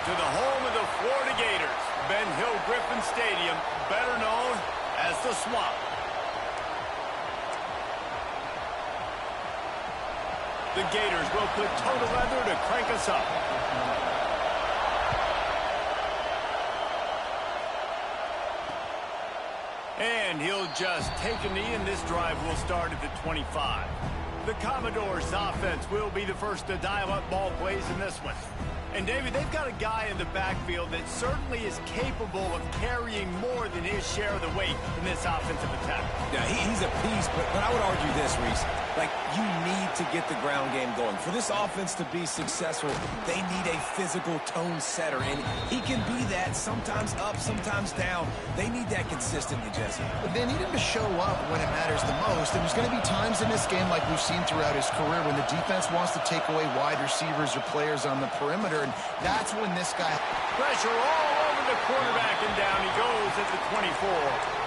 to the home of the Florida Gators, Ben Hill Griffin Stadium, better known as the Swamp. The Gators will put total leather to crank us up. And he'll just take a knee, and this drive will start at the 25. The Commodores' offense will be the first to dial up ball plays in this one. And, David, they've got a guy in the backfield that certainly is capable of carrying more than his share of the weight in this offensive attack. Yeah, he's a beast, but I would argue this, Reese. Like, you need to get the ground game going. For this offense to be successful, they need a physical tone setter, and he can be that, sometimes up, sometimes down. They need that consistently, Jesse. But they need him to show up when it matters the most, and there's going to be times in this game, like we've seen throughout his career, when the defense wants to take away wide receivers or players on the perimeter, and that's when this guy... Pressure all over the quarterback, and down he goes at the 24.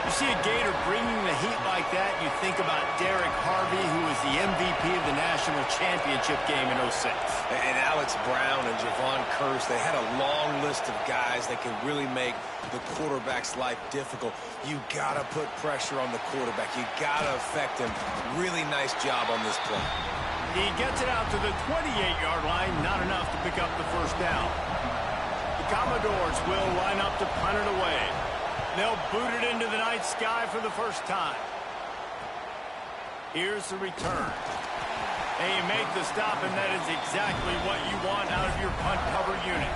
You see a Gator bringing the heat like that, you think about Derek Harvey, who was the MVP of the national championship game in '06. And Alex Brown and Javon Curse, they had a long list of guys that can really make the quarterback's life difficult. You got to put pressure on the quarterback. You got to affect him. Really nice job on this play. He gets it out to the 28-yard line, not enough to pick up the first down. The Commodores will line up to punt it away. They'll boot it into the night sky for the first time. Here's the return. And you make the stop, and that is exactly what you want out of your punt cover unit.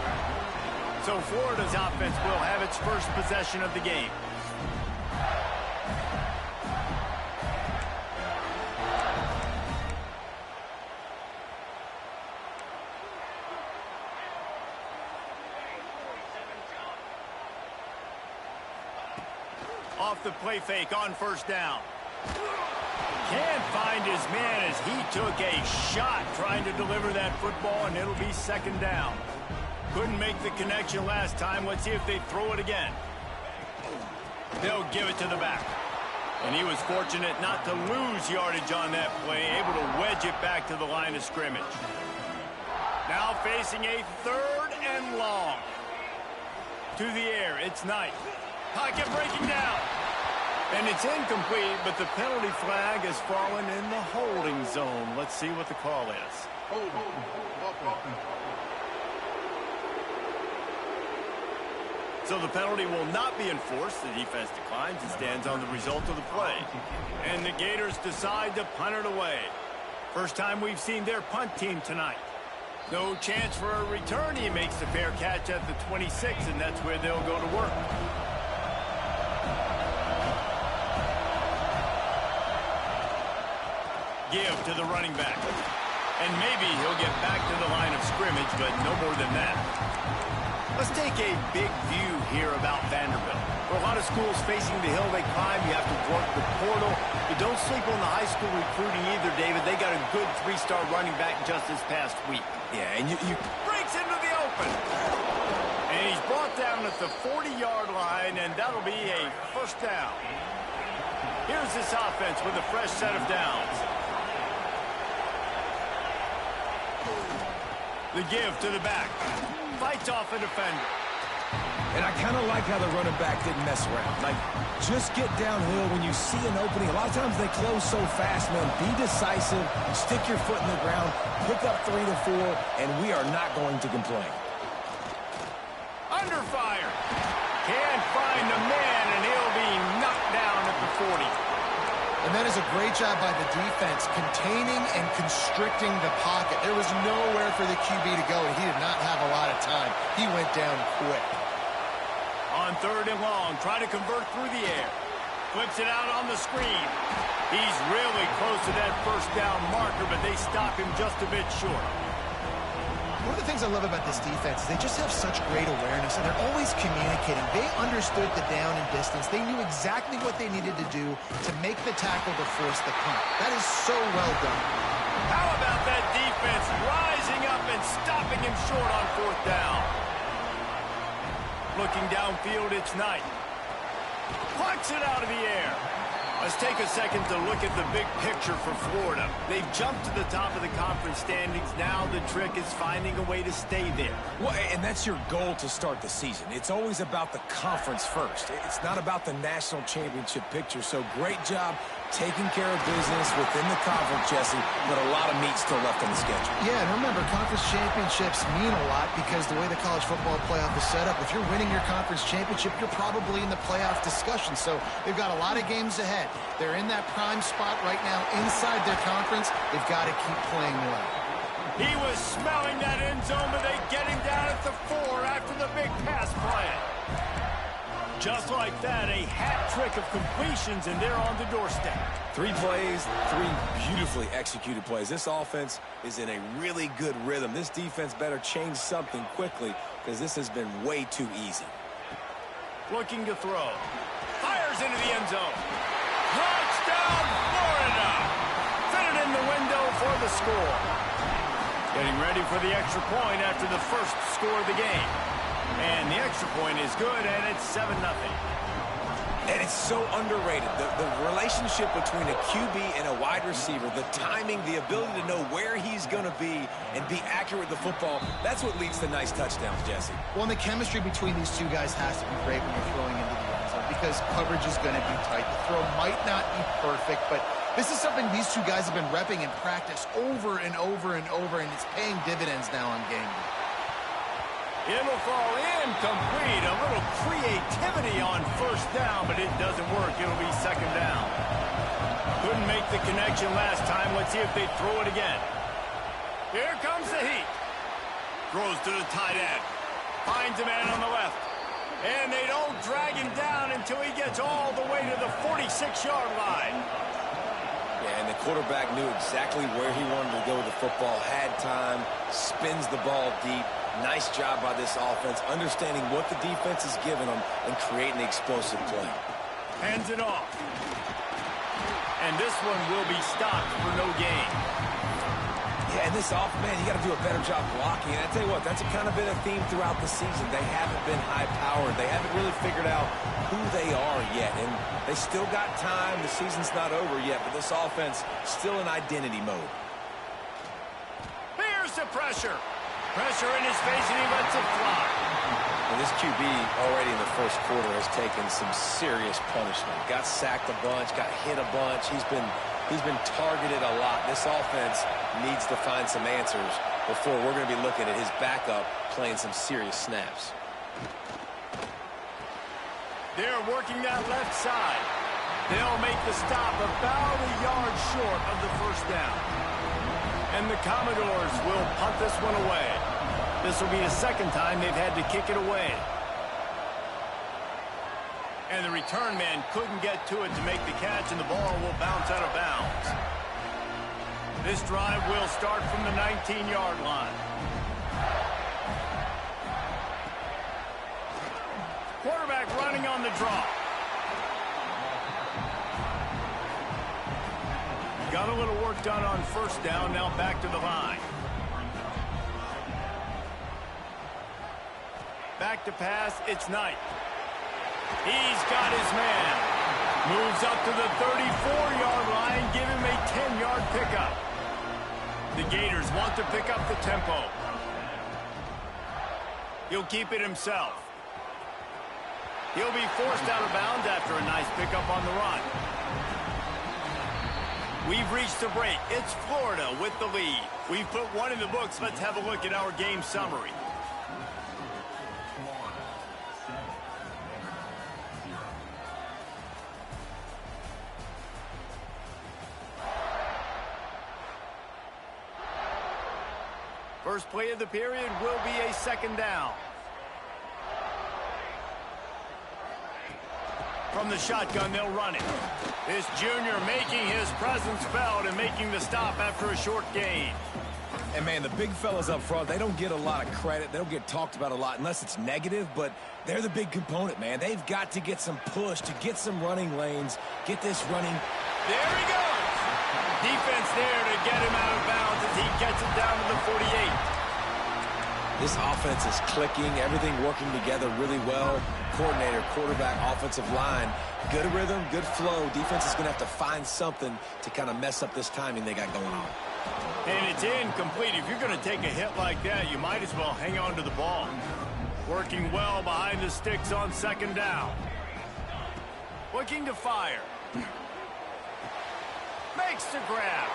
So Florida's offense will have its first possession of the game. Off the play fake on first down. Can't find his man as he took a shot trying to deliver that football, and it'll be second down. Couldn't make the connection last time. Let's see if they throw it again. They'll give it to the back. And he was fortunate not to lose yardage on that play, able to wedge it back to the line of scrimmage. Now facing a third and long. To the air, it's Knight. Pocket breaking down. And it's incomplete, but the penalty flag has fallen in the holding zone. Let's see what the call is. So the penalty will not be enforced. The defense declines and stands on the result of the play. And the Gators decide to punt it away. First time we've seen their punt team tonight. No chance for a return. He makes the fair catch at the 26, and that's where they'll go to work. Give to the running back. And maybe he'll get back to the line of scrimmage, but no more than that. Let's take a big view here about Vanderbilt. For a lot of schools facing the hill they climb, you have to work the portal. But don't sleep on the high school recruiting either, David. They got a good three-star running back just this past week. Yeah, and you breaks into the open. And he's brought down at the 40-yard line, and that'll be a first down. Here's this offense with a fresh set of downs. The give to the back. Fights off a defender. And I kind of like how the running back didn't mess around. Like, just get downhill when you see an opening. A lot of times they close so fast, man. Be decisive. Stick your foot in the ground. Pick up 3 to 4, and we are not going to complain. Under fire. Can't find the man, and he'll be knocked down at the 40. And that is a great job by the defense, containing and constricting the pocket. There was nowhere for the QB to go, and he did not have a lot of time. He went down quick. On third and long, trying to convert through the air. Flips it out on the screen. He's really close to that first down marker, but they stop him just a bit short. One of the things I love about this defense is they just have such great awareness, and they're always communicating. They understood the down and distance. They knew exactly what they needed to do to make the tackle to force the punt. That is so well done. How about that defense rising up and stopping him short on fourth down? Looking downfield, it's Knight. Plucks it out of the air. Let's take a second to look at the big picture for Florida. They've jumped to the top of the conference standings. Now the trick is finding a way to stay there. Well, and that's your goal to start the season. It's always about the conference first. It's not about the national championship picture. So great job taking care of business within the conference, Jesse, but a lot of meat still left on the schedule. Yeah, and remember, conference championships mean a lot because the way the college football playoff is set up, if you're winning your conference championship, you're probably in the playoff discussion. So they've got a lot of games ahead. They're in that prime spot right now inside their conference. They've got to keep playing well. He was smelling that end zone, but they get him down at the 4 after the big pass play. Just like that, a hat trick of completions, and they're on the doorstep. 3 plays, 3 beautifully executed plays. This offense is in a really good rhythm. This defense better change something quickly because this has been way too easy. Looking to throw. Fires into the end zone. Touchdown, Florida! Fitted in the window for the score. Getting ready for the extra point after the first score of the game. And the extra point is good, and it's 7-0. And it's so underrated. The relationship between a QB and a wide receiver, the timing, the ability to know where he's going to be and be accurate with the football, that's what leads to nice touchdowns, Jesse. Well, and the chemistry between these two guys has to be great when you're throwing into the end zone because coverage is going to be tight. The throw might not be perfect, but this is something these two guys have been repping in practice over and over and over, and it's paying dividends now on game day. It'll fall incomplete. A little creativity on first down, but it doesn't work. It'll be second down. Couldn't make the connection last time. Let's see if they throw it again. Here comes the heat. Throws to the tight end. Finds a man on the left. And they don't drag him down until he gets all the way to the 46-yard line. Yeah, and the quarterback knew exactly where he wanted to go with the football, had time, spins the ball deep. Nice job by this offense, understanding what the defense is giving them and creating an explosive play. Hands it off. And this one will be stopped for no gain. Yeah, and this man, you got to do a better job blocking. And I tell you what, that's kind of been a theme throughout the season. They haven't been high-powered. They haven't really figured out who they are yet. And they still got time. The season's not over yet, but this offense still in identity mode. Here's the pressure. Pressure in his face, and he lets it fly. Well, this QB already in the first quarter has taken some serious punishment. Got sacked a bunch, got hit a bunch. He's been targeted a lot. This offense needs to find some answers before we're going to be looking at his backup playing some serious snaps. They're working that left side. They'll make the stop about a yard short of the first down. And the Commodores will punt this one away. This will be the second time they've had to kick it away. And the return man couldn't get to it to make the catch, and the ball will bounce out of bounds. This drive will start from the 19-yard line. Quarterback running on the draw. Got a little work done on first down, now back to the line. Back to pass, it's Knight. He's got his man. Moves up to the 34-yard line, give him a 10-yard pickup. The Gators want to pick up the tempo. He'll keep it himself. He'll be forced out of bounds after a nice pickup on the run. We've reached the break. It's Florida with the lead. We've put one in the books. Let's have a look at our game summary. First play of the period will be a second down. From the shotgun, they'll run it. This junior making his presence felt and making the stop after a short gain. And, man, the big fellas up front, they don't get a lot of credit. They don't get talked about a lot unless it's negative, but they're the big component, man. They've got to get some push, to get some running lanes, get this running. There he goes. Defense there to get him out of bounds as he gets it down to the 48. This offense is clicking, everything working together really well. Coordinator, quarterback, offensive line, good rhythm, good flow. Defense is going to have to find something to kind of mess up this timing they got going on. And it's incomplete. If you're going to take a hit like that, you might as well hang on to the ball. Working well behind the sticks on second down. Looking to fire. Makes the grab.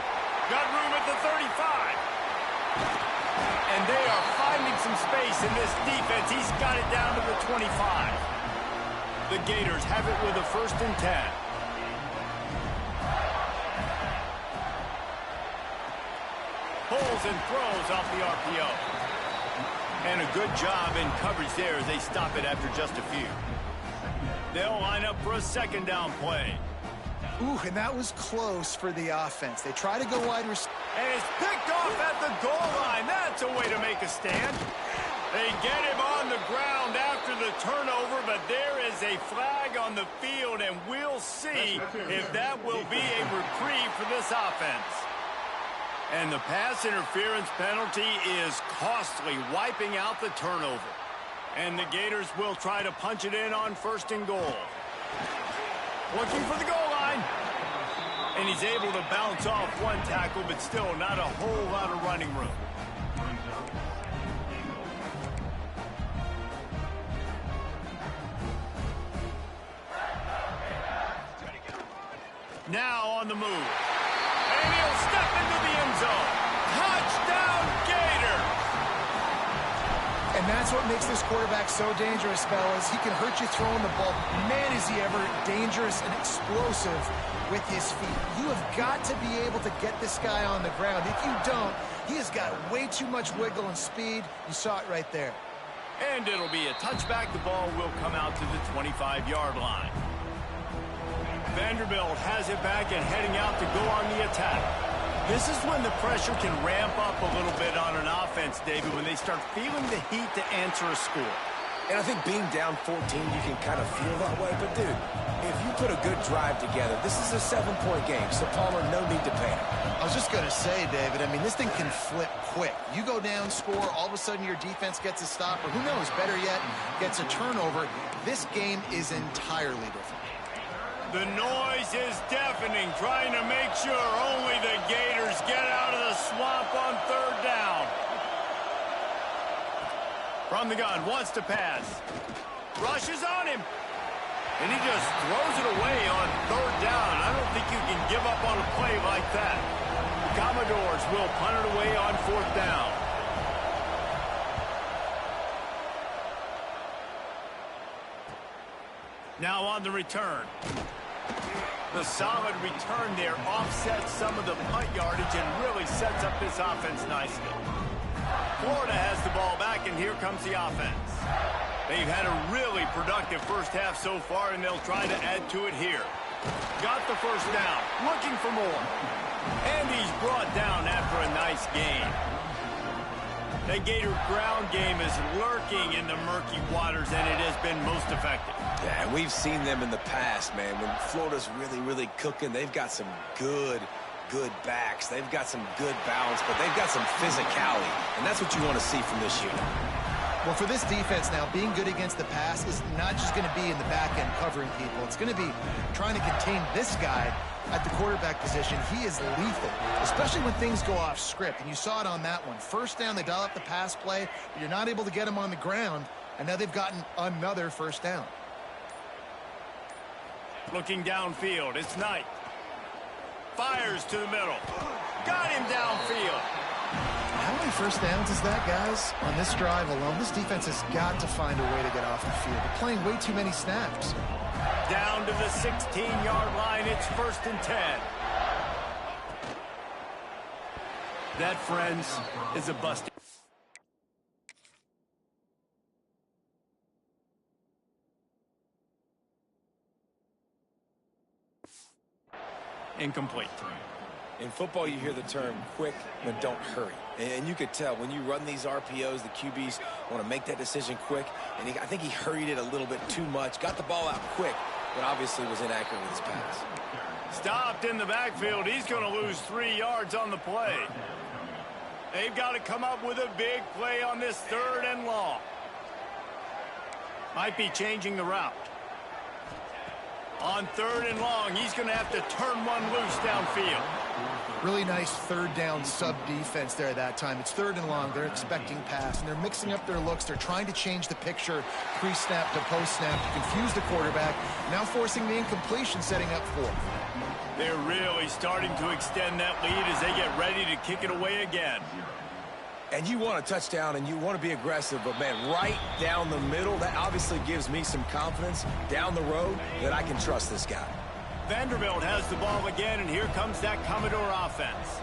Got room at the 35. And they are finding some space in this defense. He's got it down to the 25. The Gators have it with a 1st and 10. Pulls and throws off the RPO. And a good job in coverage there as they stop it after just a few. They'll line up for a 2nd down play. Ooh, and that was close for the offense. They try to go wide receiver. And it's picked off at the goal line. That's a way to make a stand. They get him on the ground after the turnover, but there is a flag on the field, and we'll see if that will be a reprieve for this offense. And the pass interference penalty is costly, wiping out the turnover. And the Gators will try to punch it in on 1st and goal. Looking for the goal line. And he's able to bounce off one tackle, but still not a whole lot of running room. Now on the move. And he'll step into the end zone. Touchdown, Gator! And that's what makes this quarterback so dangerous, fellas. He can hurt you throwing the ball. Man, is he ever dangerous and explosive with his feet. You have got to be able to get this guy on the ground. If you don't, he has got way too much wiggle and speed. You saw it right there. And it'll be a touchback. The ball will come out to the 25-yard line. Vanderbilt has it back and heading out to go on the attack. This is when the pressure can ramp up a little bit on an offense, David, when they start feeling the heat to answer a score. And I think being down 14, you can kind of feel that way. But, dude, if you put a good drive together, this is a 7-point game, so Palmer, no need to panic. I was just going to say, David, I mean, this thing can flip quick. You go down, score, all of a sudden your defense gets a stop, or who knows, better yet, gets a turnover. This game is entirely different. The noise is deafening, trying to make sure only the Gators get out of the swamp on 3rd down. From the gun, wants to pass. Rushes on him. And he just throws it away on 3rd down. I don't think you can give up on a play like that. The Commodores will punt it away on 4th down. Now on the return. The solid return there offsets some of the punt yardage and really sets up this offense nicely. Florida has the ball back, and here comes the offense. They've had a really productive first half so far, and they'll try to add to it here. Got the 1st down, looking for more. And he's brought down after a nice gain. The Gator ground game is lurking in the murky waters, and it has been most effective. Yeah, and we've seen them in the past, man. When Florida's really, really cooking, they've got some good backs. They've got some good balance, but they've got some physicality, and that's what you want to see from this unit. Well, for this defense now, being good against the pass is not just going to be in the back end covering people. It's going to be trying to contain this guy at the quarterback position. He is lethal, especially when things go off script. And you saw it on that one. 1st down, they dial up the pass play, but you're not able to get him on the ground, and now they've gotten another 1st down. Looking downfield, it's Knight. Fires to the middle. Got him downfield. How many 1st downs is that, guys? On this drive alone, this defense has got to find a way to get off the field. They're playing way too many snaps. Down to the 16-yard line, it's 1st and 10. That, friends, is a busted. Incomplete. In football, you hear the term quick, but don't hurry. And you could tell when you run these RPOs, the QBs want to make that decision quick. And I think he hurried it a little bit too much, got the ball out quick, but obviously was inaccurate with his pass. Stopped in the backfield. He's going to lose 3 yards on the play. They've got to come up with a big play on this 3rd and long. Might be changing the route. On 3rd and long, he's going to have to turn one loose downfield. Really nice 3rd down sub-defense there that time. It's 3rd and long. They're expecting pass, and they're mixing up their looks. They're trying to change the picture pre-snap to post-snap to confuse the quarterback, now forcing the incompletion, setting up 4th. They're really starting to extend that lead as they get ready to kick it away again. And you want a touchdown, and you want to be aggressive, but, man, right down the middle, that obviously gives me some confidence down the road that I can trust this guy. Vanderbilt has the ball again, and here comes that Commodore offense.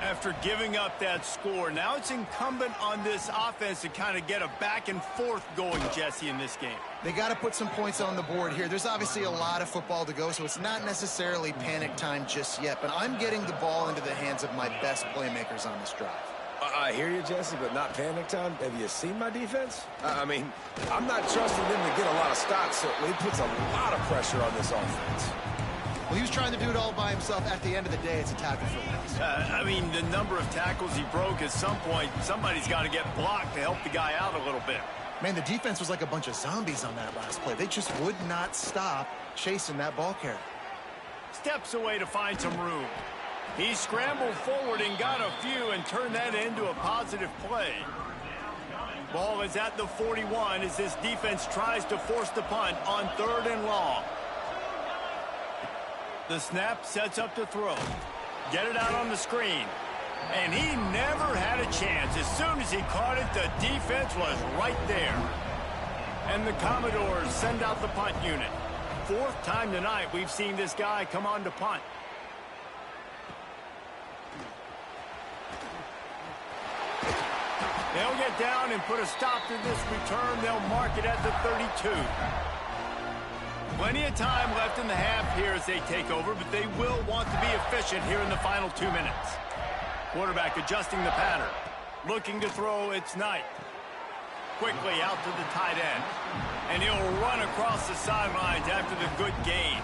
After giving up that score, now it's incumbent on this offense to kind of get a back and forth going, Jesse, in this game. They got to put some points on the board here. There's obviously a lot of football to go, so it's not necessarily panic time just yet, but I'm getting the ball into the hands of my best playmakers on this drive. I hear you, Jesse, but not panic time. Have you seen my defense? I mean, I'm not trusting them to get a lot of stops, so it puts a lot of pressure on this offense. Well, he was trying to do it all by himself. At the end of the day, it's a tackle for loss. I mean, the number of tackles he broke, at some point, somebody's got to get blocked to help the guy out a little bit. Man, the defense was like a bunch of zombies on that last play. They just would not stop chasing that ball carrier. Steps away to find some room. He scrambled forward and got a few and turned that into a positive play. Ball is at the 41 as this defense tries to force the punt on 3rd and long. The snap sets up to throw. Get it out on the screen. And he never had a chance. As soon as he caught it, the defense was right there. And the Commodores send out the punt unit. 4th time tonight we've seen this guy come on to punt. They'll get down and put a stop to this return. They'll mark it at the 32. Plenty of time left in the half here as they take over, but they will want to be efficient here in the final 2 minutes. Quarterback adjusting the pattern. Looking to throw, it's Knight. Quickly out to the tight end. And he'll run across the sidelines after the good gain.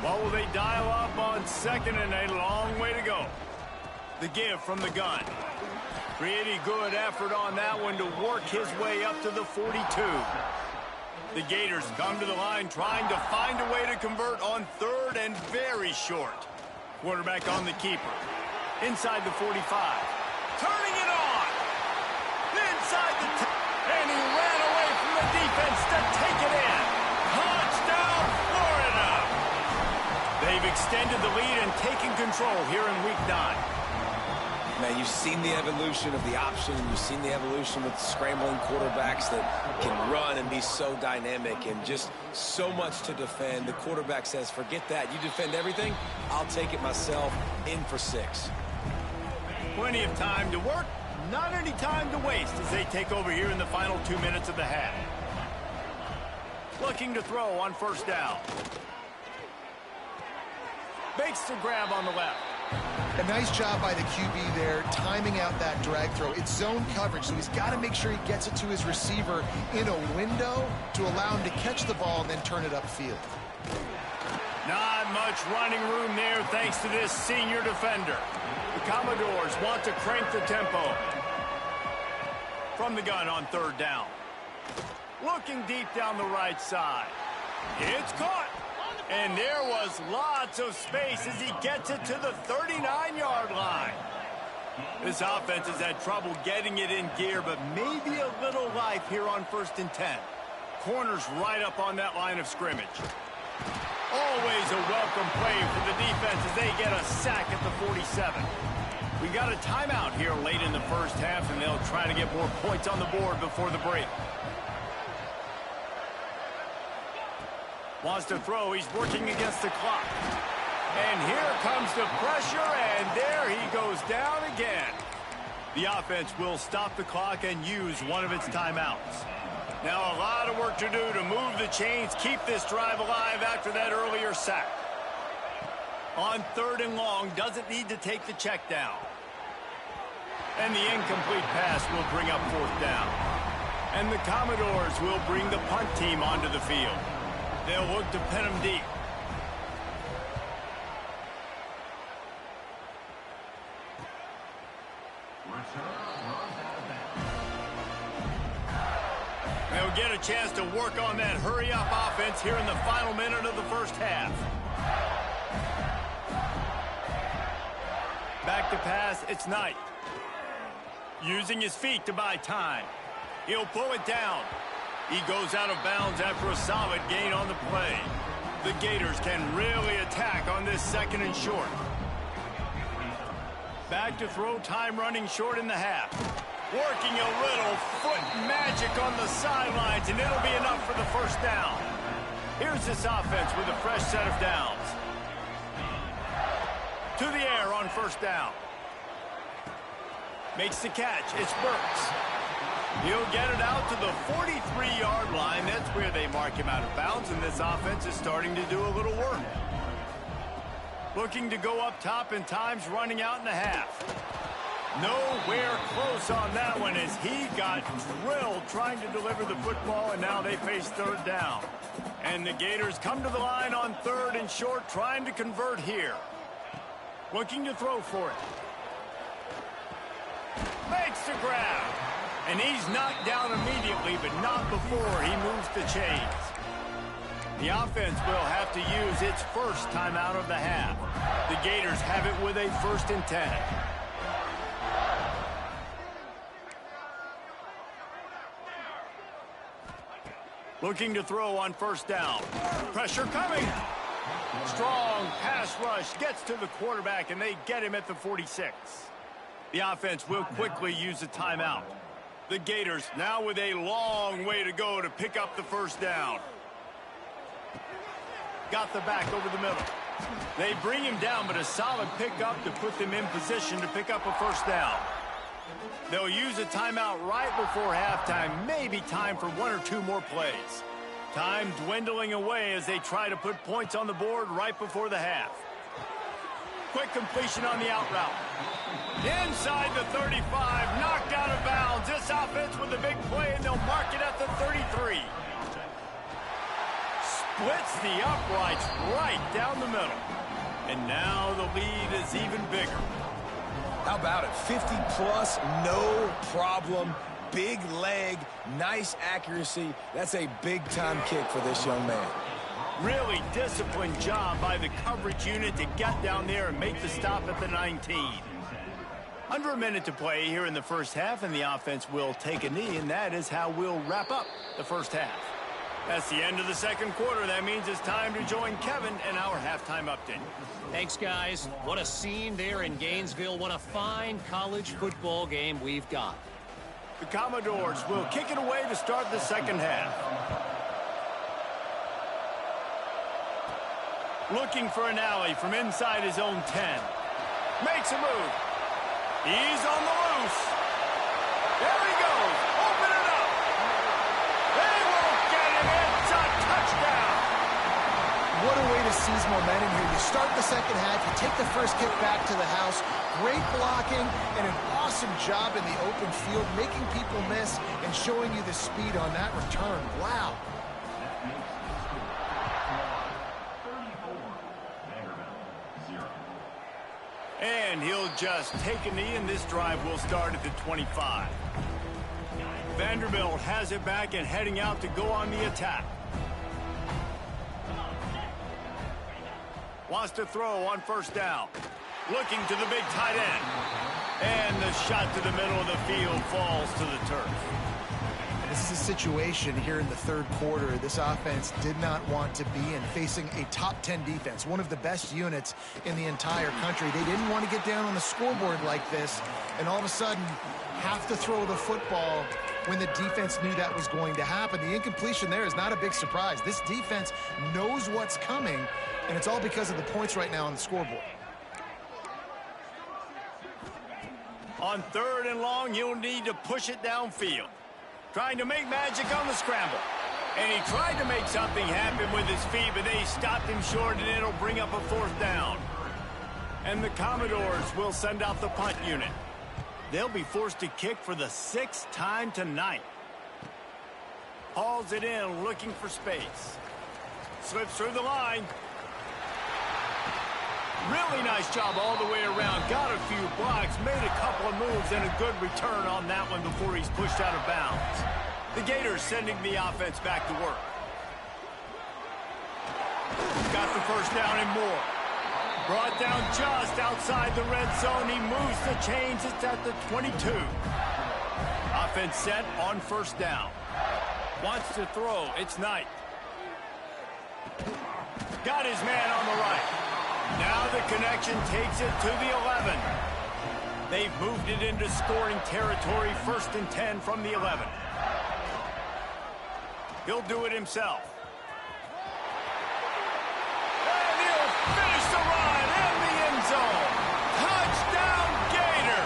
What will they dial up on 2nd and a long way to go? The give from the gun. Pretty good effort on that one to work his way up to the 42. The Gators come to the line trying to find a way to convert on 3rd and very short. Quarterback on the keeper. Inside the 45. Turning it on. Inside the and he ran away from the defense to take it in. Touchdown, Florida. They've extended the lead and taken control here in Week 9. Man, you've seen the evolution of the option. You've seen the evolution with scrambling quarterbacks that can run and be so dynamic and just so much to defend. The quarterback says, forget that. You defend everything, I'll take it myself. In for 6. Plenty of time to work, not any time to waste as they take over here in the final 2 minutes of the half. Looking to throw on 1st down. Makes the grab on the left. A nice job by the QB there, timing out that drag throw. It's zone coverage, so he's got to make sure he gets it to his receiver in a window to allow him to catch the ball and then turn it upfield. Not much running room there thanks to this senior defender. The Commodores want to crank the tempo. From the gun on 3rd down. Looking deep down the right side. It's caught. And there was lots of space as he gets it to the 39-yard line. This offense has had trouble getting it in gear, but maybe a little life here on 1st and 10. Corners right up on that line of scrimmage. Always a welcome play for the defense as they get a sack at the 47. We got a timeout here late in the 1st half, and they'll try to get more points on the board before the break. Wants to throw. He's working against the clock. And here comes the pressure, and there he goes down again. The offense will stop the clock and use one of its timeouts. Now a lot of work to do to move the chains, keep this drive alive after that earlier sack. On 3rd and long, doesn't need to take the check down. And the incomplete pass will bring up 4th down. And the Commodores will bring the punt team onto the field. They'll look to pin him deep. a chance to work on that hurry-up offense here in the final minute of the first half. Back to pass, it's Knight. Using his feet to buy time. He'll pull it down. He goes out of bounds after a solid gain on the play. The Gators can really attack on this second and short. Back to throw, time running short in the half. Working a little foot magic on the sidelines, and it'll be enough for the first down. Here's this offense with a fresh set of downs. To the air on first down. Makes the catch. It's Burks. He'll get it out to the 43-yard line. That's where they mark him out of bounds, and this offense is starting to do a little work. Looking to go up top, and time's running out in the half. Nowhere close on that one as he got drilled trying to deliver the football, and now they face third down. And the Gators come to the line on third and short, trying to convert here. Looking to throw for it. Makes the grab. And he's knocked down immediately, but not before he moves the chains. The offense will have to use its first timeout of the half. The Gators have it with a 1st and 10. Looking to throw on first down. Pressure coming. Strong pass rush gets to the quarterback, and they get him at the 46. The offense will quickly use a timeout. The Gators now with a long way to go to pick up the first down. Got the back over the middle. They bring him down, but a solid pickup to put them in position to pick up a first down. They'll use a timeout right before halftime, maybe time for 1 or 2 more plays. Time dwindling away as they try to put points on the board right before the half. Quick completion on the out route. Inside the 35, knocked out of bounds. This offense with a big play, and they'll mark it at the 33. Splits the uprights right down the middle. And now the lead is even bigger. How about it? 50-plus, no problem. Big leg, nice accuracy. That's a big-time kick for this young man. Really disciplined job by the coverage unit to get down there and make the stop at the 19. Under a minute to play here in the first half, and the offense will take a knee, and that is how we'll wrap up the first half. That's the end of the second quarter. That means it's time to join Kevin in our halftime update. Thanks, guys. What a scene there in Gainesville. What a fine college football game we've got. The Commodores will kick it away to start the second half. Looking for an alley from inside his own 10. Makes a move. He's on the loose. There he goes. Open it up. They won't get him. It's a touchdown. What a way to seize momentum here. You start the second half, you take the first kick back to the house. Great blocking and an awesome job in the open field, making people miss and showing you the speed on that return. Wow. And he'll just take a knee, and this drive will start at the 25. Vanderbilt has it back and heading out to go on the attack. Wants to throw on first down. Looking to the big tight end. And the shot to the middle of the field falls to the turf. This is a situation here in the third quarter this offense did not want to be in, facing a top 10 defense, one of the best units in the entire country. They didn't want to get down on the scoreboard like this and all of a sudden have to throw the football when the defense knew that was going to happen. The incompletion there is not a big surprise. This defense knows what's coming, and it's all because of the points right now on the scoreboard. On third and long, you'll need to push it downfield. Trying to make magic on the scramble. And he tried to make something happen with his feet, but they stopped him short, and it'll bring up a fourth down. And the Commodores will send out the punt unit. They'll be forced to kick for the 6th time tonight. Hauls it in, looking for space. Slips through the line. Really nice job all the way around. Got a few blocks, made a couple of moves, and a good return on that one before he's pushed out of bounds. The Gators sending the offense back to work. Got the first down and more. Brought down just outside the red zone. He moves the chains. It's at the 22. Offense set on first down. Wants to throw. It's Knight. Got his man on the right. Now the connection takes it to the 11. They've moved it into scoring territory. 1st and 10 from the 11. He'll do it himself. And he'll finish the run in the end zone. Touchdown, Gator!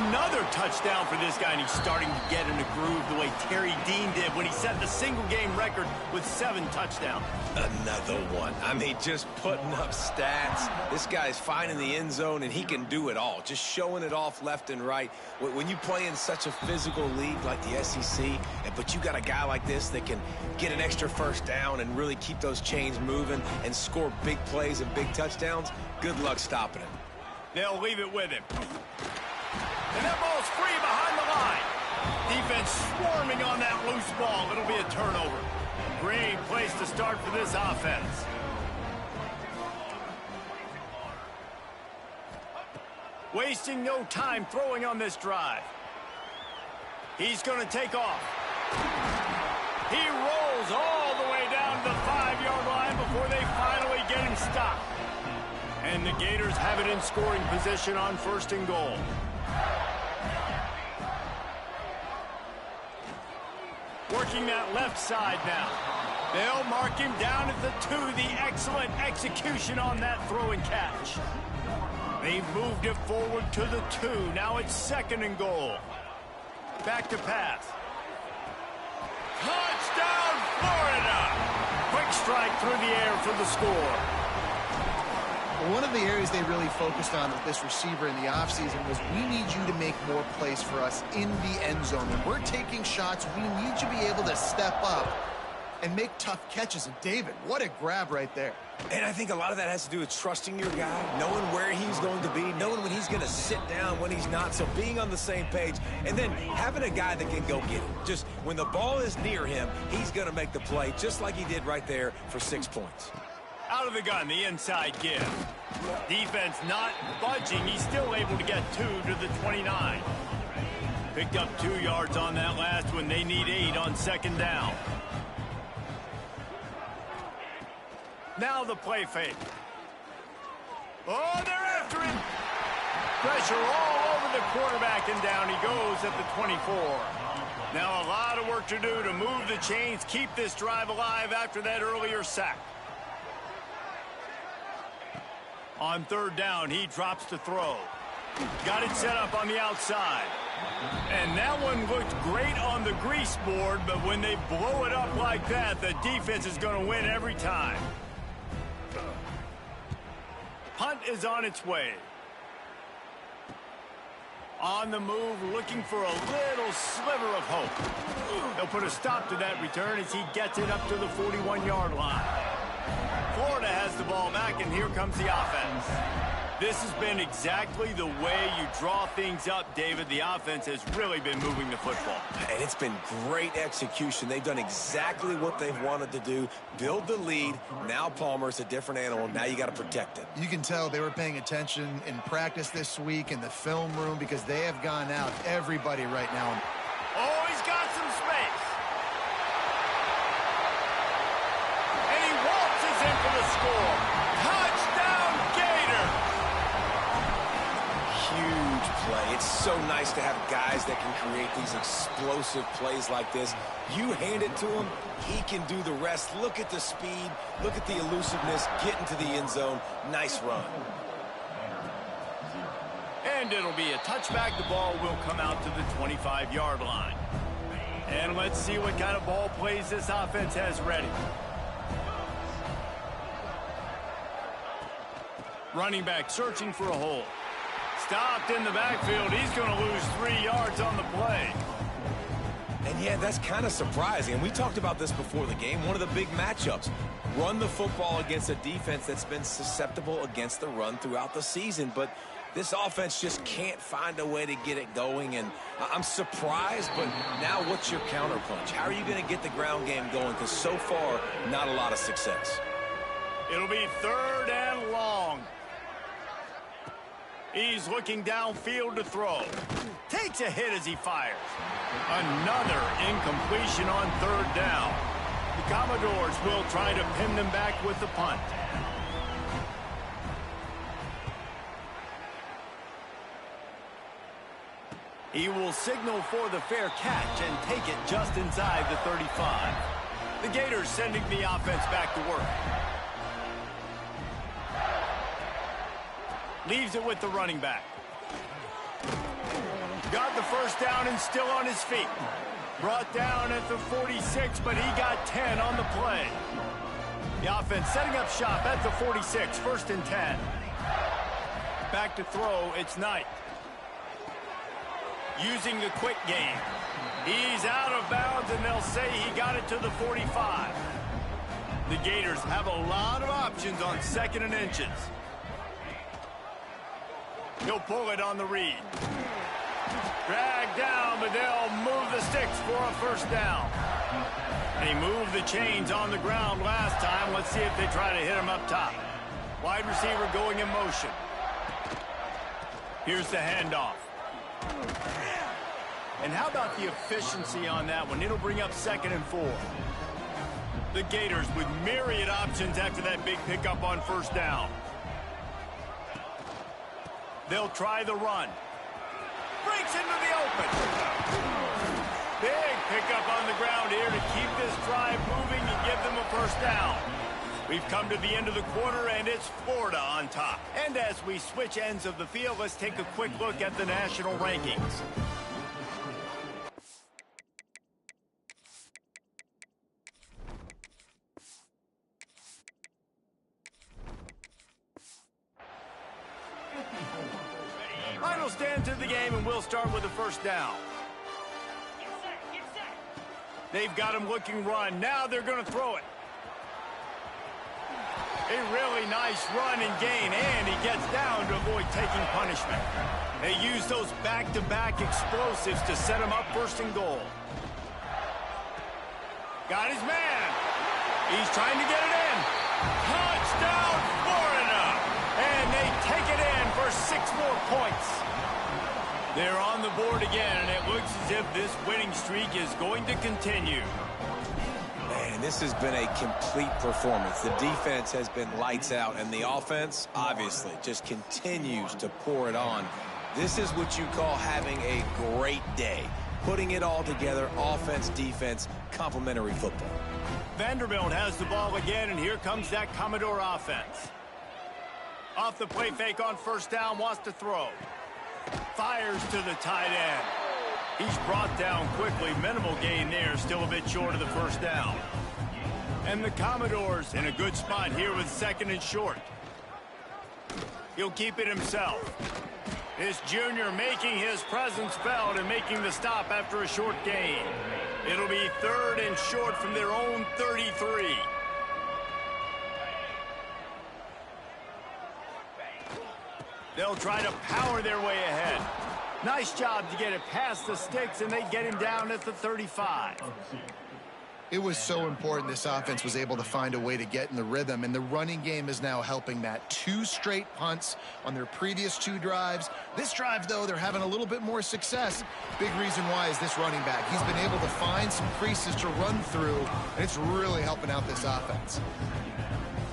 Another touchdown for this guy, and he's starting to get in a groove the way Terry Dean did when he set the single-game record with 7 touchdowns. Another one. I mean, just putting up stats. This guy's finding the end zone, and he can do it all. Just showing it off left and right. When you play in such a physical league like the SEC, but you got a guy like this that can get an extra first down and really keep those chains moving and score big plays and big touchdowns, good luck stopping him. They'll leave it with him. And that ball's free behind the line. Defense swarming on that loose ball. It'll be a turnover. Great place to start for this offense. Wasting no time throwing on this drive. He's going to take off. He rolls all the way down to the 5-yard line before they finally get him stopped. And the Gators have it in scoring position on 1st and goal. Working that left side now. They'll mark him down at the 2. The excellent execution on that throw and catch. They've moved it forward to the 2. Now it's 2nd and goal. Back to pass. Touchdown, Florida! Quick strike through the air for the score. One of the areas they really focused on with this receiver in the offseason was, we need you to make more plays for us in the end zone. When we're taking shots, we need you to be able to step up and make tough catches. And David, what a grab right there. And I think a lot of that has to do with trusting your guy, knowing where he's going to be, knowing when he's going to sit down, when he's not, so being on the same page, and then having a guy that can go get it. Just when the ball is near him, he's going to make the play, just like he did right there for 6 points. Out of the gun, the inside give. Defense not budging. He's still able to get 2 to the 29. Picked up 2 yards on that last one. They need 8 on 2nd down. Now the play fake. Oh, they're after him. Pressure all over the quarterback, and down he goes at the 24. Now a lot of work to do to move the chains, keep this drive alive after that earlier sack. On 3rd down, he drops to throw. Got it set up on the outside. And that one looked great on the grease board, but when they blow it up like that, the defense is going to win every time. Punt is on its way. On the move, looking for a little sliver of hope. They'll put a stop to that return as he gets it up to the 41-yard line. Florida has the ball back, and here comes the offense. This has been exactly the way you draw things up, David. The offense has really been moving the football. And it's been great execution. They've done exactly what they've wanted to do. Build the lead. Now Palmer's a different animal. Now you got to protect it. You can tell they were paying attention in practice this week in the film room, because they have gone out everybody right now. Oh, he's got some space. And he waltzes in for the score. Touchdown, Gator! Huge play. It's so nice to have guys that can create these explosive plays like this. You hand it to him, he can do the rest. Look at the speed. Look at the elusiveness. Get into the end zone. Nice run. And it'll be a touchback. The ball will come out to the 25-yard line. And let's see what kind of ball plays this offense has ready. Running back searching for a hole. Stopped in the backfield. He's going to lose 3 yards on the play. And yeah, that's kind of surprising. And we talked about this before the game. One of the big matchups. Run the football against a defense that's been susceptible against the run throughout the season. But This offense just can't find a way to get it going, and I'm surprised, but now what's your counterpunch? How are you going to get the ground game going? Because so far, not a lot of success. It'll be 3rd and long. He's looking downfield to throw. Takes a hit as he fires. Another incompletion on 3rd down. The Commodores will try to pin them back with the punt. He will signal for the fair catch and take it just inside the 35. The Gators sending the offense back to work. Leaves it with the running back. Got the 1st down and still on his feet. Brought down at the 46, but he got 10 on the play. The offense setting up shop at the 46, 1st and 10. Back to throw, it's Knight. Using the quick game. He's out of bounds, and they'll say he got it to the 45. The Gators have a lot of options on 2nd and inches. He'll pull it on the read. Drag down, but they'll move the sticks for a 1st down. They moved the chains on the ground last time. Let's see if they try to hit him up top. Wide receiver going in motion. Here's the handoff. And how about the efficiency on that one? It'll bring up 2nd and 4. The Gators with myriad options after that big pickup on 1st down. They'll try the run. Breaks into the open. Big pickup on the ground here to keep this drive moving and give them a 1st down. We've come to the end of the quarter, and it's Florida on top. And as we switch ends of the field, let's take a quick look at the national rankings. Final stand to the game, and we'll start with the 1st down. They've got him looking run. Now they're going to throw it. A really nice run and gain, and he gets down to avoid taking punishment. They use those back-to-back explosives to set him up 1st and goal. Got his man. He's trying to get it in. Touchdown, Florida! And they take it in for 6 more points. They're on the board again, and it looks as if this winning streak is going to continue. Man, this has been a complete performance. The defense has been lights out, and the offense, obviously, just continues to pour it on. This is what you call having a great day. Putting it all together, offense, defense, complementary football. Vanderbilt has the ball again, and here comes that Commodore offense. Off the play fake on 1st down, wants to throw. Fires to the tight end. He's brought down quickly. Minimal gain there, still a bit short of the 1st down. And the Commodores in a good spot here with 2nd and short. He'll keep it himself. This junior making his presence felt and making the stop after a short gain. It'll be 3rd and short from their own 33. They'll try to power their way ahead. Nice job to get it past the sticks, and they get him down at the 35. It was so important this offense was able to find a way to get in the rhythm, and the running game is now helping that. 2 straight punts on their previous 2 drives. This drive, though, they're having a little bit more success. Big reason why is this running back. He's been able to find some creases to run through, and it's really helping out this offense.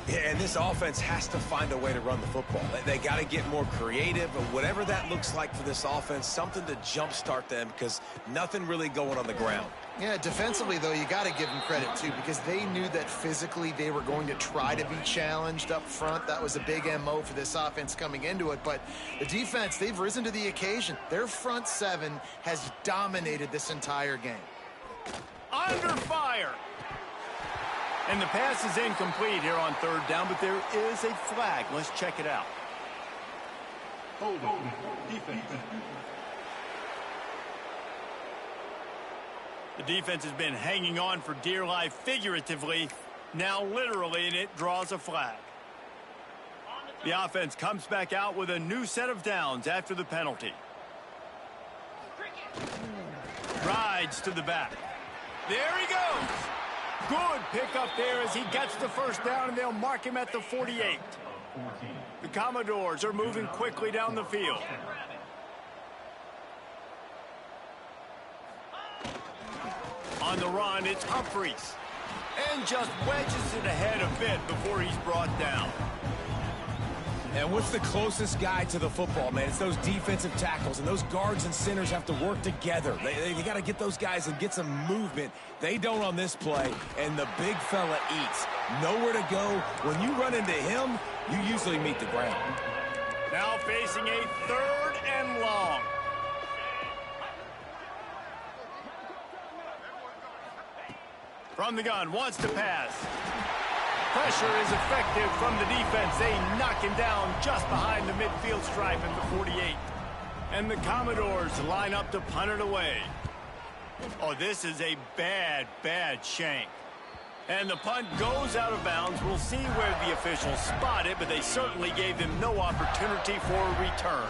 Yeah, and this offense has to find a way to run the football. They got to get more creative, but whatever that looks like for this offense, something to jumpstart them because nothing really going on the ground. Yeah, defensively, though, you got to give them credit, too, because they knew that physically they were going to try to be challenged up front. That was a big MO for this offense coming into it. But the defense, they've risen to the occasion. Their front 7 has dominated this entire game. Under fire. And the pass is incomplete here on 3rd down, but there is a flag. Let's check it out. Defense. The defense has been hanging on for dear life figuratively, now literally, and it draws a flag. The offense comes back out with a new set of downs after the penalty. Rides to the back. There he goes. Good pickup there as he gets the first down, and they'll mark him at the 48. The Commodores are moving quickly down the field. On the run, it's Humphries. And just wedges it ahead a bit before he's brought down. And what's the closest guy to the football, man? It's those defensive tackles, and those guards and centers have to work together. They got to get those guys and get some movement. They don't on this play, and the big fella eats. Nowhere to go. When you run into him, you usually meet the ground. Now facing a 3rd and long. From the gun, wants to pass. Pressure is effective from the defense. They knock him down just behind the midfield stripe at the 48. And the Commodores line up to punt it away. Oh, this is a bad, bad shank. And the punt goes out of bounds. We'll see where the officials spot it, but they certainly gave them no opportunity for a return.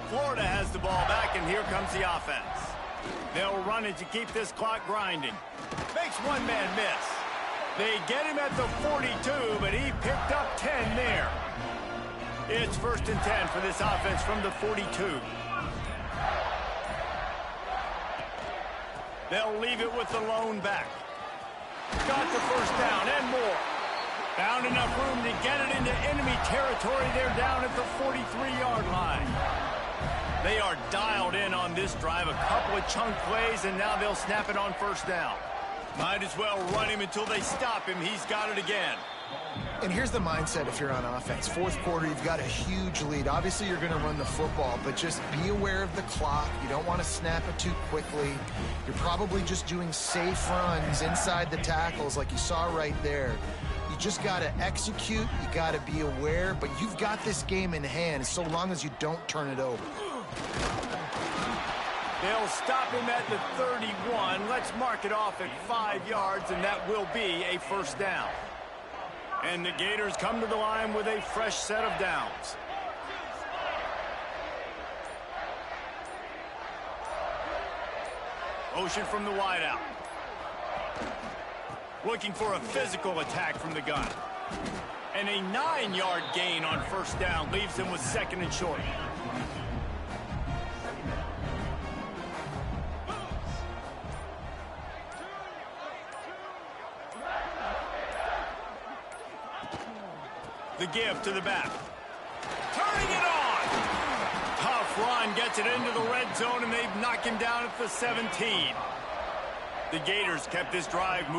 Florida has the ball back, and here comes the offense. They'll run it to keep this clock grinding. Makes one man miss. They get him at the 42, but he picked up 10 there. It's 1st and 10 for this offense from the 42. They'll leave it with the lone back. Got the first down and more. Found enough room to get it into enemy territory. They're down at the 43-yard line. They are dialed in on this drive. A couple of chunk plays, and now they'll snap it on 1st down. Might as well run him until they stop him. He's got it again. And here's the mindset if you're on offense. 4th quarter, you've got a huge lead. Obviously, you're going to run the football, but just be aware of the clock. You don't want to snap it too quickly. You're probably just doing safe runs inside the tackles like you saw right there. You just got to execute. You got to be aware, but you've got this game in hand so long as you don't turn it over. They'll stop him at the 31. Let's mark it off at 5 yards, and that will be a 1st down. And the Gators come to the line with a fresh set of downs. Motion from the wideout. Looking for a physical attack from the gun. And a 9-yard gain on 1st down leaves them with 2nd and short. The give to the back. Turning it on! Tough run gets it into the red zone, and they've knocked him down at the 17. The Gators kept this drive moving.